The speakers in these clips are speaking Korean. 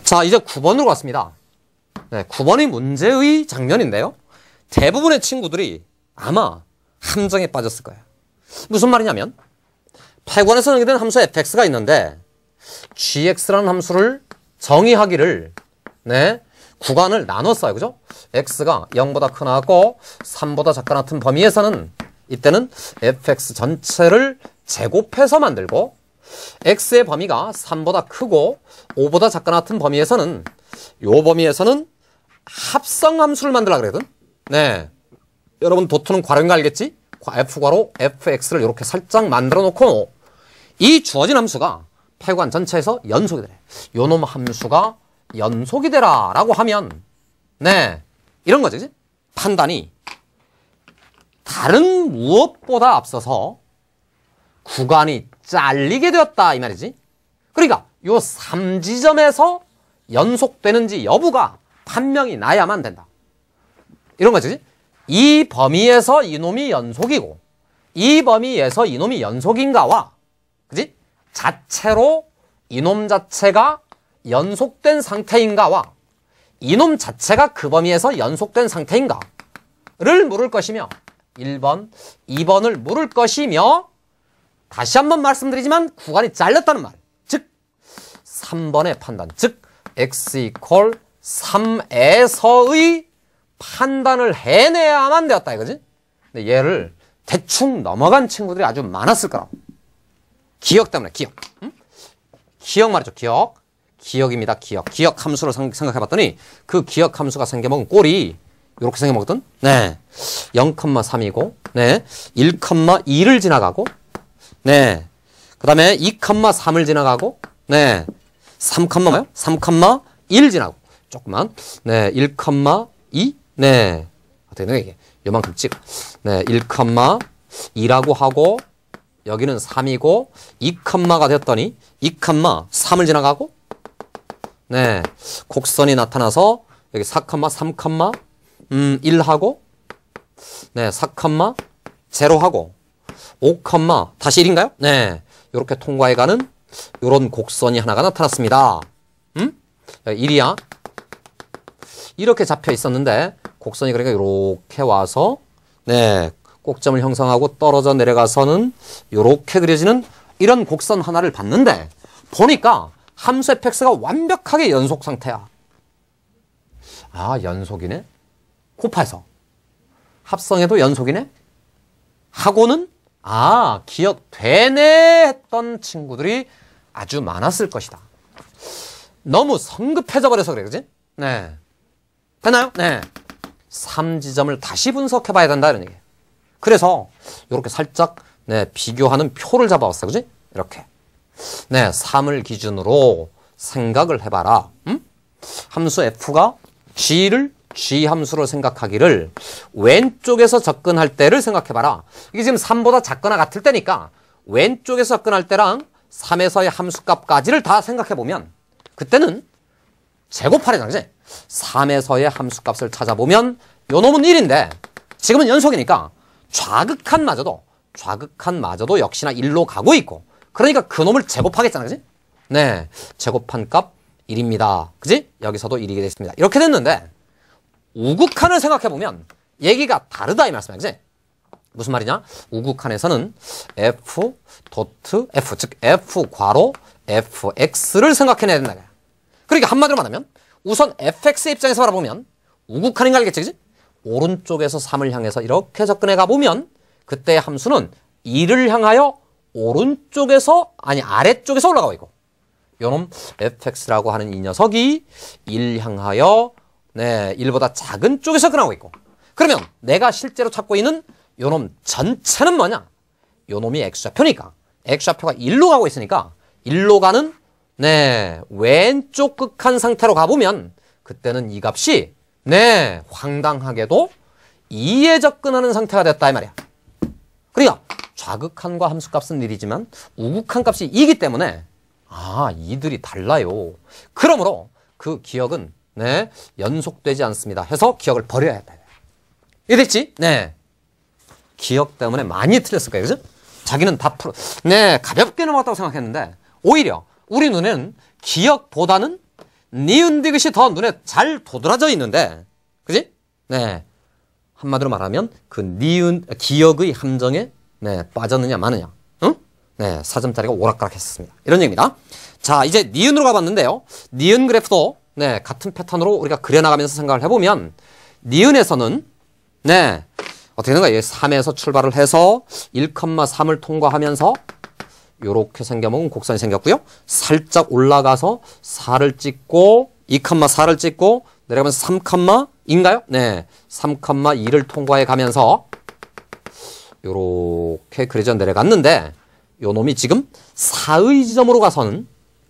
자, 이제 9번으로 갔습니다. 네, 9번이 문제의 장면인데요. 대부분의 친구들이 아마 함정에 빠졌을 거예요. 무슨 말이냐면 8권에 정의된 함수 fx가 있는데 gx라는 함수를 정의하기를 구간을 나눴어요. 그죠? x가 0보다 크나고 3보다 작거나 같은 범위에서는 이때는 fx 전체를 제곱해서 만들고 x의 범위가 3보다 크고 5보다 작거나 같은 범위에서는 요 범위에서는 합성함수를 만들려고 그랬거든. 네, 여러분 도트는 괄호인 거 알겠지? f괄호 fx를 이렇게 살짝 만들어 놓고 이 주어진 함수가 8관 전체에서 연속이 되래. 요놈 함수가 연속이 되라 라고 하면 네, 이런 거지. 그치? 판단이 다른 무엇보다 앞서서 구간이 잘리게 되었다 이 말이지. 그러니까 요 3지점에서 연속되는지 여부가 판명이 나야만 된다. 이런 거지. 이 범위에서 이놈이 연속이고 이 범위에서 이놈이 연속인가와 그지? 자체로 이놈 자체가 연속된 상태인가와 이놈 자체가 그 범위에서 연속된 상태인가를 물을 것이며 1번, 2번을 물을 것이며 다시 한번 말씀드리지만 구간이 잘렸다는 말. 즉 3번의 판단. 즉 x 이퀄 3에서의 판단을 해내야만 되었다 이거지. 근데 얘를 대충 넘어간 친구들이 아주 많았을 거라고. 기억 때문에 기억. 응? 기억 말이죠. 기억입니다. 기억 함수로 생각해봤더니 그 기억 함수가 생겨먹은 꼴이 이렇게 생겨먹었던 네 0,3이고 네 1,2를 지나가고 네 그 다음에 2,3을 지나가고 네 3,1 지나고 조금만 네 1,2 네 어떻게 돼 이게 요만큼 찍어 네 1,2라고 하고 여기는 3이고 2컴마가 됐더니 2,3을 지나가고 네 곡선이 나타나서 여기 4,3, 1하고 네 4,0하고 5, 다시 1인가요? 네 이렇게 통과해가는 요런 곡선이 하나가 나타났습니다. 1이야. 이렇게 잡혀 있었는데 곡선이 그러니까 이렇게 와서 네 꼭점을 형성하고 떨어져 내려가서는 이렇게 그려지는 이런 곡선 하나를 봤는데 보니까 함수 fx가 완벽하게 연속 상태야. 아 연속이네? 곱해서 합성해도 연속이네? 하고는 아 기억되네 했던 친구들이 아주 많았을 것이다. 너무 성급해져 버려서 그래 그지? 네 됐나요? 네 3지점을 다시 분석해 봐야 된다 이런 얘기예요. 그래서 이렇게 살짝 네, 비교하는 표를 잡아왔어. 그지? 이렇게. 네, 3을 기준으로 생각을 해봐라. 함수 f가 g를 g 함수로 생각하기를 왼쪽에서 접근할 때를 생각해봐라. 이게 지금 3보다 작거나 같을 때니까 왼쪽에서 접근할 때랑 3에서의 함수값까지를 다 생각해보면 그때는 제곱하래잖아. 그지? 3에서의 함수값을 찾아보면 요 놈은 1인데 지금은 연속이니까 좌극한마저도 역시나 1로 가고 있고 그러니까 그 놈을 제곱하겠잖아. 그지? 네 제곱한 값 1입니다. 그지? 여기서도 1이게 됐습니다. 이렇게 됐는데 우극한을 생각해보면 얘기가 다르다 이 말씀이야. 그지? 무슨 말이냐? 우극한에서는 f 도트 f 즉 f 괄호 fx를 생각해내야 된다. 그러니까 한마디로 말하면 우선 fx의 입장에서 바라보면 우극한인 거 알겠지? 그지? 오른쪽에서 3을 향해서 이렇게 접근해 가보면 그때의 함수는 2를 향하여 오른쪽에서 아니 아래쪽에서 올라가고 있고 요놈 fx라고 하는 이 녀석이 1 향하여 네 1보다 작은 쪽에서 접근하고 있고 그러면 내가 실제로 찾고 있는 요놈 전체는 뭐냐? 요놈이 x좌표니까 x좌표가 1로 가고 있으니까 1로 가는 네 왼쪽 극한 상태로 가보면 그때는 이 값이 네 황당하게도 2에 접근하는 상태가 됐다 이 말이야. 그러니까 좌극한과 함수값은 1이지만 우극한 값이 2이기 때문에 아 이들이 달라요. 그러므로 그 기억은 네 연속되지 않습니다 해서 기억을 버려야 했다. 이해됐지? 네 기억 때문에 많이 틀렸을 거예요. 그죠? 자기는 다 네 가볍게 넘어갔다고 생각했는데 오히려 우리 눈에는 기억보다는 니은 디귿이 더 눈에 잘 도드라져 있는데, 그지? 네. 한마디로 말하면 그 니은 기역의 함정에 네, 빠졌느냐 마느냐. 응? 네, 4점짜리가 오락가락했습니다. 이런 얘기입니다. 자, 이제 니은으로 가봤는데요. 니은 그래프도 네, 같은 패턴으로 우리가 그려나가면서 생각을 해보면 니은에서는 네, 어떻게 되는가? 3에서 출발을 해서 1,3을 통과하면서 요렇게 생겨먹은 곡선이 생겼고요. 살짝 올라가서 4를 찍고 2,4를 찍고 내려가면서 3,2인가요? 네, 3,2를 통과해 가면서 요렇게 그려져 내려갔는데 요 놈이 지금 4의 지점으로 가서는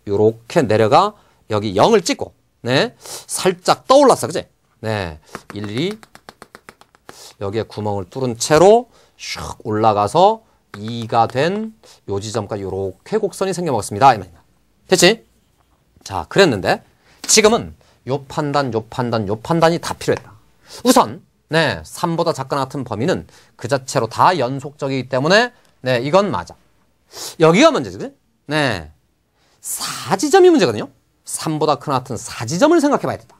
요렇게 내려가 여기 0을 찍고 네, 살짝 떠올랐어. 그지? 네, 1, 2 여기에 구멍을 뚫은 채로 슉 올라가서 2가 된 요 지점까지 요렇게 곡선이 생겨먹었습니다. 이 말입니다. 됐지? 자, 그랬는데 지금은 요 판단, 요 판단, 요 판단이 다 필요했다. 우선 네, 3보다 작거나 같은 범위는 그 자체로 다 연속적이기 때문에 네, 이건 맞아. 여기가 문제지. 그치? 네, 4지점이 문제거든요. 3보다 크나 같은 4지점을 생각해 봐야 된다.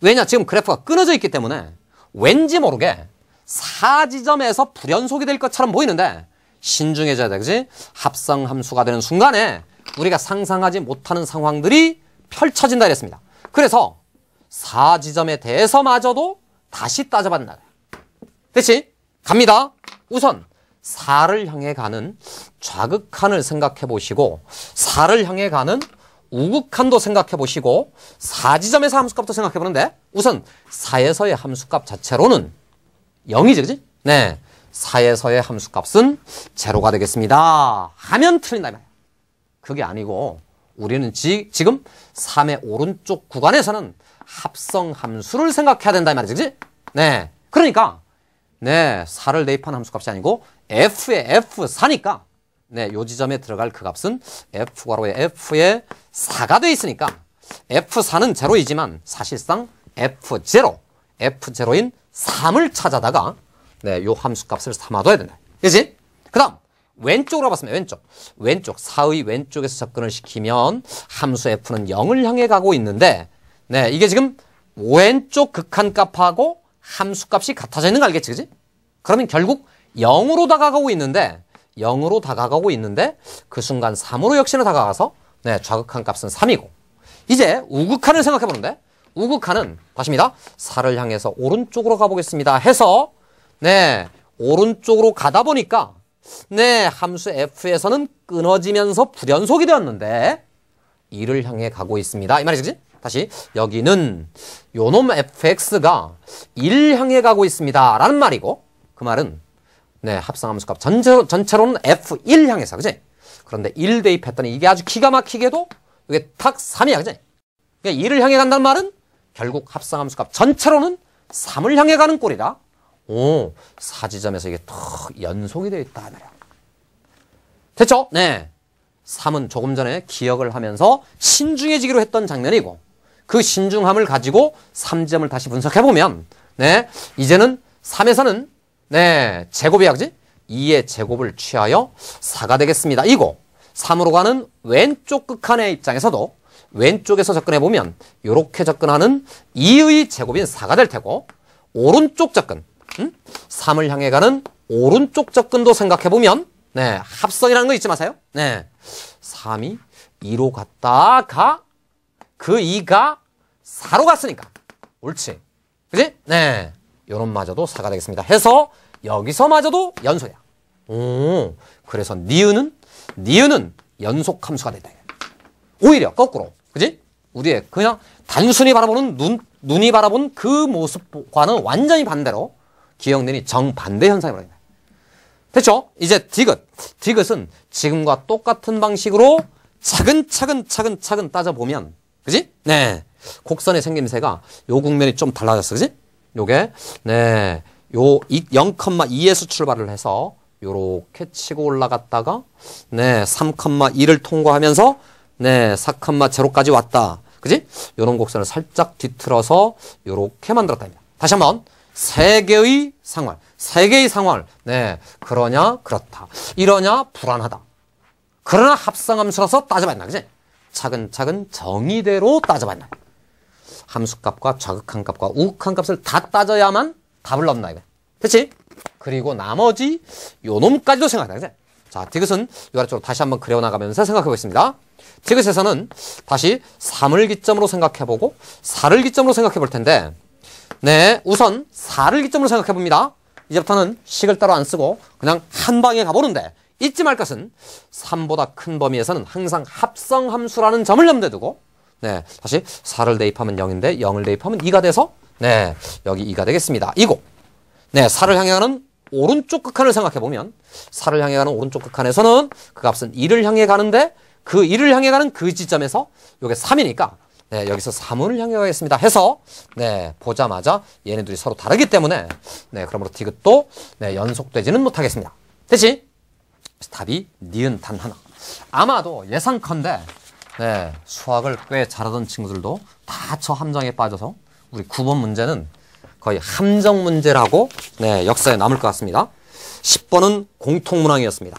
왜냐? 지금 그래프가 끊어져 있기 때문에 왠지 모르게 4지점에서 불연속이 될 것처럼 보이는데 신중해져야 돼. 그지? 합성함수가 되는 순간에 우리가 상상하지 못하는 상황들이 펼쳐진다 이랬습니다. 그래서 4지점에 대해서마저도 다시 따져봤다. 됐지? 갑니다. 우선 4를 향해 가는 좌극한을 생각해 보시고 4를 향해 가는 우극한도 생각해 보시고 4지점에서 함수값도 생각해 보는데 우선 4에서의 함수값 자체로는 0이지, 그지? 네. 4에서의 함수값은 제로가 되겠습니다. 하면 틀린다 이 말이야. 그게 아니고 우리는 지금 3의 오른쪽 구간에서는 합성함수를 생각해야 된다 이 말이지, 그지? 네. 그러니까 네, 4를 대입한 함수값이 아니고 f의 f4니까 네, 요 지점에 들어갈 그 값은 f괄호의 f의 4가 돼 있으니까 f4는 제로이지만 사실상 f0인 3을 찾아다가 네, 요 함수값을 삼아둬야 된다. 그치? 그 다음 왼쪽으로 봤습니다. 왼쪽 4의 왼쪽에서 접근을 시키면 함수 f는 0을 향해 가고 있는데 네, 이게 지금 왼쪽 극한값하고 함수값이 같아져 있는 거 알겠지? 그치? 그러면 결국 0으로 다가가고 있는데 그 순간 3으로 역시나 다가가서 네, 좌극한값은 3이고 이제 우극한을 생각해 보는데 우극한은 다시입니다. 4를 향해서 오른쪽으로 가보겠습니다 해서 네, 오른쪽으로 가다 보니까 네, 함수 f에서는 끊어지면서 불연속이 되었는데 2를 향해 가고 있습니다. 이 말이지, 그치? 다시 여기는 요놈 fx가 1 향해 가고 있습니다 라는 말이고 그 말은 네, 합성함수값 전체로는 f1 향해서, 그치? 그런데 1 대입했더니 이게 아주 기가 막히게도 이게 탁 3이야, 그치? 그러니까 2를 향해 간다는 말은 결국 합성함수값 전체로는 3을 향해 가는 꼴이다. 오, 4지점에서 이게 탁 연속이 되어 있다 말이야. 됐죠? 네. 3은 조금 전에 기억을 하면서 신중해지기로 했던 장면이고 그 신중함을 가지고 3지점을 다시 분석해보면 네, 이제는 3에서는 네, 제곱이야, 그지? 2의 제곱을 취하여 4가 되겠습니다. 이고 3으로 가는 왼쪽 극한의 입장에서도 왼쪽에서 접근해보면 이렇게 접근하는 2의 제곱인 4가 될 테고 오른쪽 접근 3을 향해 가는 오른쪽 접근도 생각해보면 네, 합성이라는 거 잊지 마세요. 네, 3이 2로 갔다가 그 2가 4로 갔으니까 옳지, 그지? 네, 요놈마저도 4가 되겠습니다 해서 여기서마저도 연속이야. 오, 그래서 니은은 연속함수가 된다. 오히려 거꾸로, 그지? 우리의 그냥 단순히 바라보는 눈이 바라본 그 모습과는 완전히 반대로 기억되니 정반대 현상이 벌어진다. 됐죠? 이제 디귿은 지금과 똑같은 방식으로 차근차근 따져보면, 그지? 네. 곡선의 생김새가 요 국면이 좀 달라졌어, 그지? 요게, 네. 요 0,2에서 출발을 해서 요렇게 치고 올라갔다가, 네. 3,2를 통과하면서, 네. 4,0까지 왔다. 그지? 요런 곡선을 살짝 뒤틀어서 요렇게 만들었다. 다시 한번. 세 개의 상황을, 네. 그러냐, 그렇다. 이러냐, 불안하다. 그러나 합성함수라서 따져봤나, 그지? 차근차근 정의대로 따져봤나. 함수값과 좌극한 값과 우극한 값을 다 따져야만 답을 넣는다 이거. 됐지? 그리고 나머지 요 놈까지도 생각해. 그치? 자, 디귿은 요 아래쪽으로 다시 한번 그려나가면서 생각해 보겠습니다. 디귿에서는 다시 3을 기점으로 생각해보고 4를 기점으로 생각해 볼 텐데, 네, 우선 4를 기점으로 생각해 봅니다. 이제부터는 식을 따로 안 쓰고 그냥 한 방에 가보는데, 잊지 말 것은 3보다 큰 범위에서는 항상 합성함수라는 점을 염두에 두고, 네, 다시 4를 대입하면 0인데 0을 대입하면 2가 돼서, 네, 여기 2가 되겠습니다. 이고, 네, 4를 향해 가는 오른쪽 극한을 생각해 보면 4를 향해 가는 오른쪽 극한에서는 그 값은 2를 향해 가는데, 그 2를 향해 가는 그 지점에서 요게 3이니까, 네, 여기서 3을 향해 가겠습니다 해서, 네, 보자마자 얘네들이 서로 다르기 때문에, 네, 그러므로 디귿도, 네, 연속되지는 못하겠습니다. 됐지? 답이 니은 단 하나. 아마도 예상컨대, 네, 수학을 꽤 잘하던 친구들도 다 저 함정에 빠져서 우리 9번 문제는 거의 함정 문제라고, 네, 역사에 남을 것 같습니다. 10번은 공통문항이었습니다.